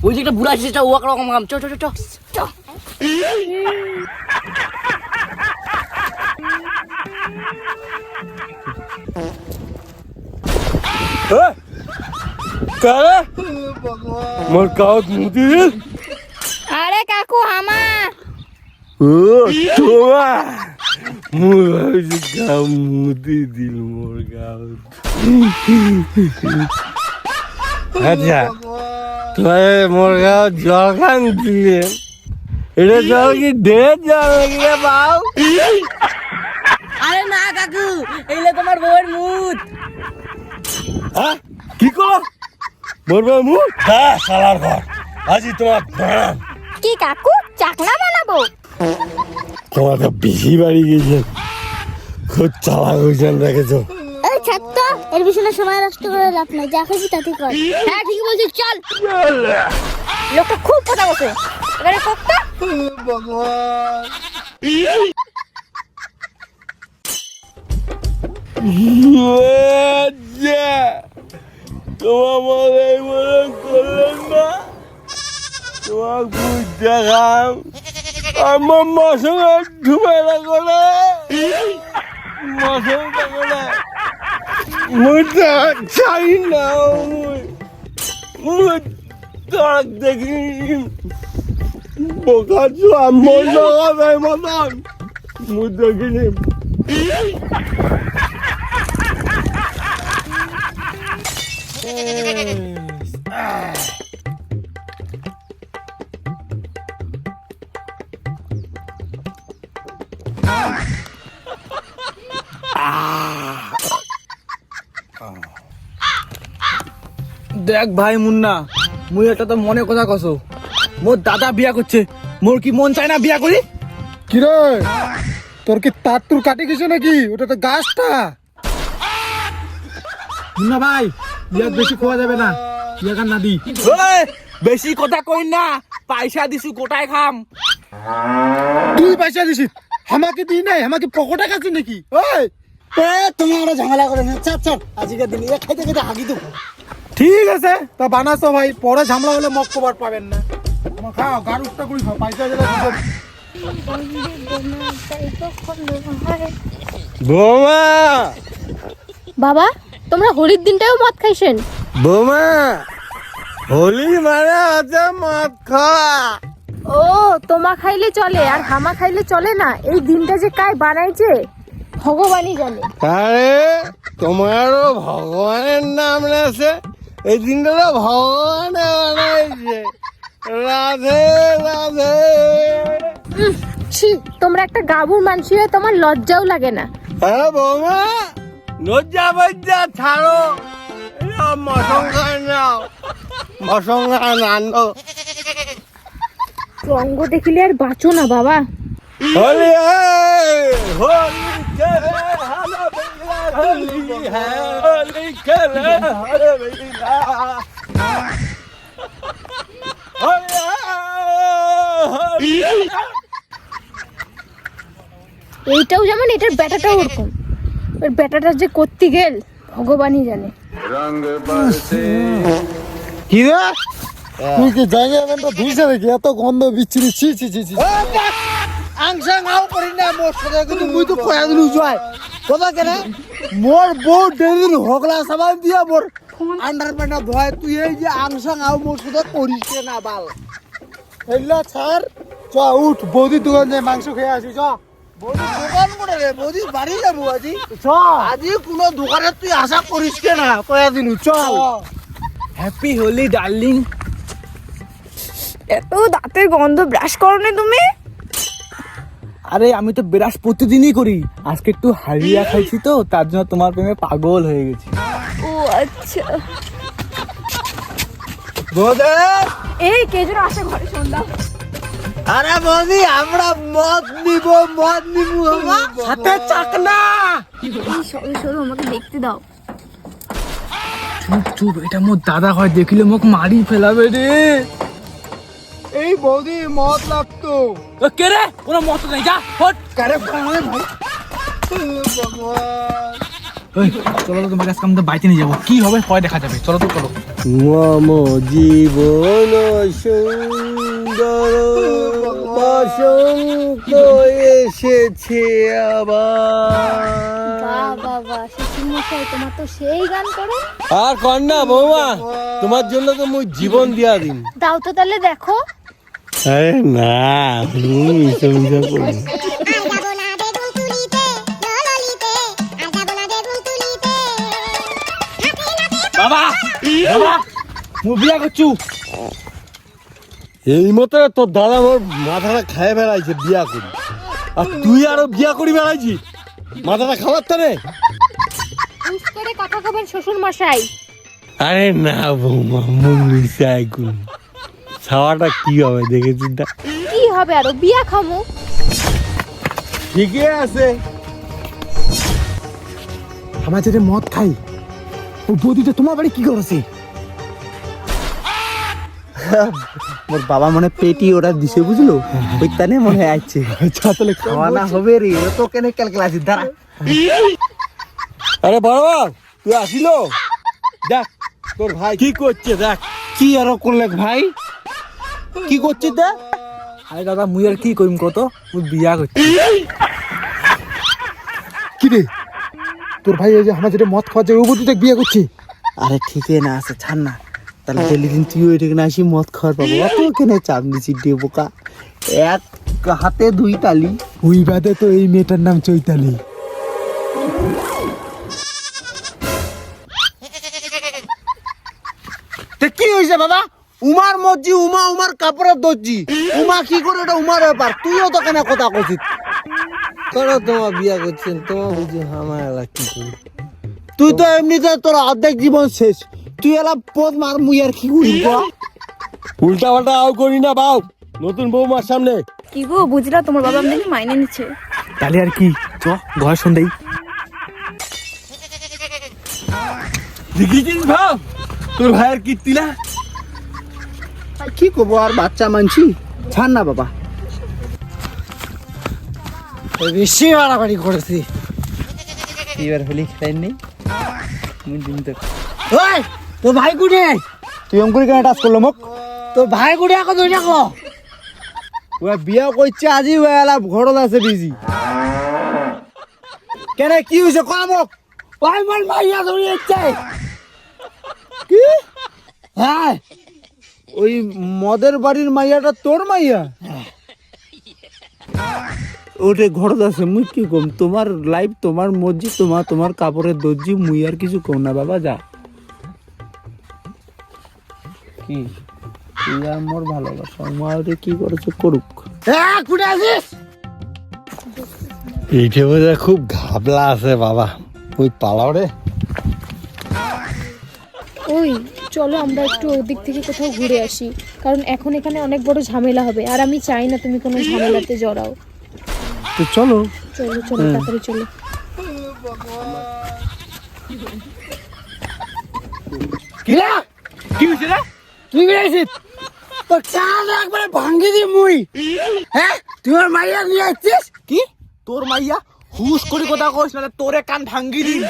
ওই যে একটা বুড়া আছে চ ওয়াক রকম কাম চ চ চ চ কারে মোর গাঁৱত মুদি দিল আরে কাকু হামা ও তোমা মই ভাবিছো গাঁও মুদি দিল মোর গাঁৱত আচ্ছা তোমার মোর গাঁৱত জল খান দিলে এটা জল কি ঢের জল নাকি রে বাউ আরে না কাকু এইলে তোমার বউয়ের মুত হ্যাঁ কি কর মোর বউ মুখ হ্যাঁ সালার ঘর আজি তোমার বানাম কি কাকু চাকনা বানাবো? তোমার তো বেশি বাড়ি গেছে খুব চালাক হয়েছেন দেখেছো এই ছাত্র এর পিছনে সময় নষ্ট করে লাভ নাই, যা খুশি তাতে কর। হ্যাঁ ঠিক বলছিস, চল। লোকটা খুব কথা বলছে, এবারে কোকটা ভগবান তোমার মনে মনে করলেন না তোমার বুঝ দেখাম আমার মশলা ঢুবে করে মশলা করে মুটা চাই না মুখ দেখি বোকা আমার লাগাবে মতন মুখ দেখিনি দেখ ভাই মুন্না, মুই এটা তো মনে কথা কছো, মোর দাদা বিয়া করছে, মোর কি মন চায় না বিয়া করি? কি রে তোর কি তার তুর কাটি গেছে নাকি? ওটা তো গাছটা। মুন্না ভাই ইয়াক বেশি খাওয়া যাবে না, ইয়াক আর না দি। ওই বেশি কথা কই না, পয়সা দিছু গোটায় খাম। তুই পয়সা দিছিস, আমাকে দি নাই, আমাকে পকেটে কাছে নাকি? ওই তোমার ঝামেলা করে চাপ চাপ আজকের দিন এক খাইতে খাইতে হাগি দেবো। ঠিক আছে তা বানাসো ভাই, পরে ঝামেলা হলে মক কবার পাবেন না। আমার খাও গাড়ুটা করি খাও, পয়সা দিলে বৌমা বাবা তোমরা হোলির দিনটাও মদ খাইছেন? বৌমা হোলি মানে আছে মদ খাওয়া ও তোমা খাইলে চলে আর হামা খাইলে চলে না, এই দিনটা যে কায় বানাইছে ভগবানই জানে। আরে তোমারও ভগবানের নাম আছে, এই দিনটা তো ভগবানে বানাইছে। রাধে রাধে। ছি, তোমরা একটা গাভুর মানসি হয়ে তোমার লজ্জাও লাগে না। হ্যাঁ বৌমা লজ্জা বজ্জা ছাড়ো, মশঙ্গা নাও মশঙ্গা নানো। রঙ্গ দেখিলে আর বাঁচো না বাবা। হোলি হোলি খেলে হারা বেলা, হোলি হোলি খেলে হারা বেলা, এইটাও যেমন এটার ব্যাটাটাও ওরকম, ওর ব্যাটাটা যে করতে গেল ভগবানই জানে। কি রে তুই কি জায়গা এখানটা ধুইছে নাকি? এত গন্ধ বিচ্ছিরি, ছি ছি ছি ছি। আংসাং আও করি না মোর সাথে, কিন্তু মুই তো কয়া দিলু জয় কথা কেন মোর বউ ডেলির হগলা সাবান দিয়া মোর আন্ডারপ্যান্টটা ধোয়, তুই এই যে আংসাং আও মোর সাথে করিস না বাল। হেল্লা ছাড়, চ উঠ বৌদির দোকান যায় মাংস খেয়ে আসি। চ বৌদির দোকান করে রে, বৌদির বাড়ি যাবো আজি। চ আজি কোনো দোকানে তুই আশা করিস না, কয়া দিলু চল। Happy Holi darling. এত দাঁতের গন্ধ, ব্রাশ করো না তুমি? আরে আমি তো ব্রাশ প্রতিদিনই করি, আজকে একটু হারিয়া খাইছি তো তার জন্য তোমার প্রেমে পাগল হয়ে গেছি। ও আচ্ছা। বোধে এই কে যেন আসে ঘরে, শুনলাম। আরে বৌদি আমরা মদ নিব হাতে চাকনা। সরো সরো, আমাকে দেখতে দাও। চুপ চুপ, এটা মোর দাদা হয়, দেখিলে মোক মারি ফেলাবে রে। এই বৌদি মদ লাগতো। কে রে? কোনো মত নেই, যা হট। কারে ভাই ভগবান ওই চলো তো তোমাকে আজকে আমাদের বাড়িতে নিয়ে যাবো, কি হবে পরে দেখা যাবে, চলো তো চলো। মম জীবন সুন্দর বসন্ত এসেছে আবার। বাবা শ্বশুর মশাই তোমার তো সেই গান করে। আর কন্যা বৌমা, তোমার জন্য তো মুই জীবন দিয়া দিন। দাও তো তাহলে দেখো। আরে না, মিশা মিশা করি। বাবা বাবা মু বিয়া করছু। এই মতো তোর দাদা মোর মাথাটা খায় বেড়াইছে বিয়া করি, আর তুই আরো বিয়া করি বেড়াইছি মাথাটা খাবার তারে। উস করে কথা কবেন শ্বশুর মশাই। আরে না বৌমা, মুখ মিশাই গুণ খাওয়াটা কি হবে দেখেছি না। কি হবে আরো বিয়া খামু। ঠিকই আছে। আমার যেটা মদ খাই ও বৌদিটা তোমার বাড়ি কি করেছে? মোর বাবা মনে পেটি ওরা দিছে বুঝলো, ওই তানে মনে হয় আসছে। আচ্ছা তাহলে খাওয়ানা হবে রে, ও তো কেন ক্যালকুলাসি দাঁড়া। আরে বড় তুই আসিল, দেখ তোর ভাই কি করছে দেখ। কি আর করলে ভাই, কি করছিস দা? আরে দাদা মুই আর কি করিম কত, মুই বিয়া করছি। কি রে তোর ভাই এই যে আমার যেটা মদ খাওয়া যায় ও বৌদিটা বিয়ে করছে? আরে ঠিকই না আছে, ছাড় না। তাহলে ডেলি দিন তুই ওই ঠিক না আসি মদ খাওয়ার পাবো, অত কেনে চাপ নিচ্ছি ডে বোকা। এক হাতে দুই তালি। ওই বাদে তো এই মেয়েটার নাম চৈতালি। কি হয়েছে বাবা? উমার মর্জি, উমার কাপড়ের দর্জি। উমা কি করে, এটা উমার ব্যাপার, তুইও তো কেন কথা করছিস। তোরা তোমার বিয়া করছেন, তোমার বুঝি আমার এলা কি করি। তুই তো এমনিতে তোর অর্ধেক জীবন শেষ, তুই এলা পদ মার মুই আর কি করি। উল্টা পাল্টা আও করি না বাউ, নতুন বৌমার সামনে। কি গো বুঝলা, তোমার বাবা আমাদের মাইনে নিচ্ছে। তাহলে আর কি, চ ঘর সন্ধ্যাই। দেখিছিস ভাও তোর ভাইয়ের কীর্তিলা। কি করবো আর, বাচ্চা মানছি, ছাড় না বাবা। বেশি বাড়াবাড়ি করেছি এবার, হোলি খেলাই নেই। ওই তোর ভাই কুড়ে, তুই অঙ্কুরি কেন টাচ করলো মোক? তোর ভাই কুড়ে এখন ধরে রাখো। ও বিয়া করছে আজি, ও এলা ঘরত আছে বিজি। কেন কি হয়েছে কম মোক? ভাই মোর মাইয়া ধরে যাচ্ছে। কি? হ্যাঁ ওই মদের বাড়ির মাইয়াটা তোর মাইয়া? ওটা ঘরত আছে, মুই কি কম? তোমার লাইফ, তোমার মর্জি, তোমার কাপড়ের দর্জি, মুই আর কিছু কম না বাবা, যা। কি তুই আর মোর ভালোবাসা, আমার কি করেছে করুক। এইটা বোঝা খুব ঘাবলা আছে বাবা, ওই পালাও রে। ওই চলো আমরা একটু ওদিক থেকে কোথাও ঘুরে আসি, কারণ এখন এখানে অনেক বড় ঝামেলা হবে, আর আমি চাই না তুমি কোনো ঝামেলাতে জড়াও। তো চলো। চলো চলো তাড়াতাড়ি চলো। কি হয়েছে রে? তুই বেরিয়েছিস তোর কান একবারে ভাঙ্গি দি মুই। হ্যাঁ তুই আমার মাইয়া নিয়ে আসছিস? কি তোর মাইয়া? হুশ করে কথা কইস না, তোরে কান ভাঙ্গি দিন।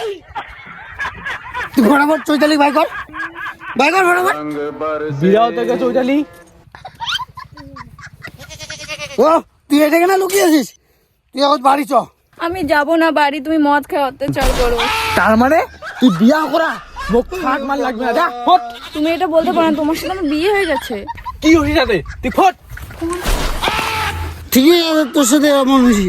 তুই ফটাফট চৈতালি ভাই কর, ভাই কর ফটাফট। বিরাও থেকে চৈতালি। ও তুই এটা কেন লুকিয়েছিস? তুই এখন বাড়ি চ। আমি যাব না বাড়ি, তুমি মদ খেয়ে অত্যাচার করো। তার মানে তুই বিয়া করা মুখ ফাট মার লাগবে না, যা ফট। তুমি এটা বলতে পারো না, তোমার সাথে আমার বিয়ে হয়ে গেছে। কি হয়েছে তাতে? তুই ফট। ঠিকই আছে তোর সাথে এমন হয়েছে।